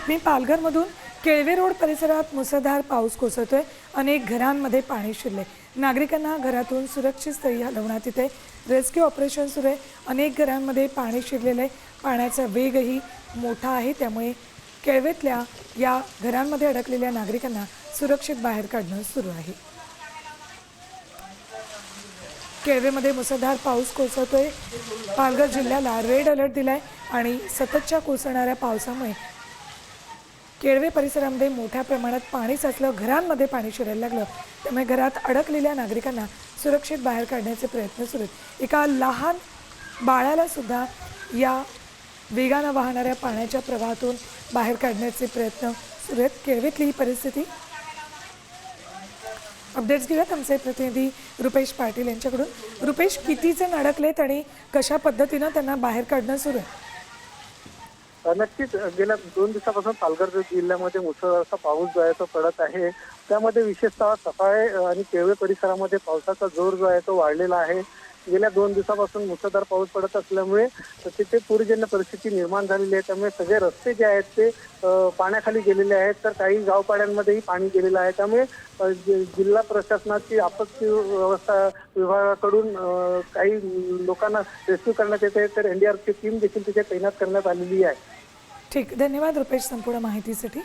बातमी पालघरमधून केळवे रोड परिसरात मुसळधार पाऊस कोसळतोय। अनेक घरांमध्ये पाणी शिरले। नागरिकांना घरातून सुरक्षित स्थळी हलवण्यात येते। रेस्क्यू ऑपरेशन सुरू आहे। अनेक घरांमध्ये पाणी शिरलेले, पाण्याचा वेगही मोठा आहे, त्यामुळे केळवेतल्या या घरांमध्ये अडकलेल्या नागरिकांना सुरक्षित बाहेर काढणं सुरू आहे। केळवेमध्ये मुसळधार पाऊस कोसळतोय। पालघर जिल्ह्याला रेड अलर्ट दिलाय आणि सततच्या कोसळणाऱ्या पावसामुळे केळवे परिसरामध्ये मोठ्या प्रमाणात पाणी साचलं, घरांमध्ये पाणी शिरायला लागलं, त्यामुळे घरात अडकलेल्या नागरिकांना सुरक्षित बाहेर काढण्याचे प्रयत्न सुरू आहेत। एका लहान बाळाला सुद्धा या वेगानं वाहणाऱ्या पाण्याच्या प्रवाहातून बाहेर काढण्याचे प्रयत्न सुरू आहेत। केळवेतली ही परिस्थिती अपडेट्स घेऊयात आमचे प्रतिनिधी रुपेश पाटील यांच्याकडून। रुपेश, किती जण अडकलेत आणि कशा पद्धतीनं त्यांना बाहेर काढणं सुरू आहे? नक्कीच गेल्या 2 दिवसापासून पालघर जिल्ह्यामध्ये मुसळधार पाऊस जो आहे तो पडत आहे। त्यामध्ये विशेषतः सफाळे आणि केळवे परिसरामध्ये पावसाचा जोर जो आहे तो वाढलेला आहे। गेल्या 2 दिवसापासून मुसळधार पाऊस पडत असल्यामुळे तिथे पूरजन्य परिस्थिती निर्माण झालेली आहे। त्यामुळे सगळे रस्ते जे आहेत ते पाण्याखाली गेलेले आहेत, तर काही गावपाड्यांमध्येही पाणी गेलेलं आहे। त्यामुळे जिल्हा प्रशासनाची आपत्ती व्यवस्था विभागाकडून काही लोकांना रेस्क्यू करण्यात येते, तर एनडीआरएफची टीम देखील तिथे तैनात करण्यात आलेली आहे। ठीक, धन्यवाद रुपेश संपूर्ण माहितीसाठी।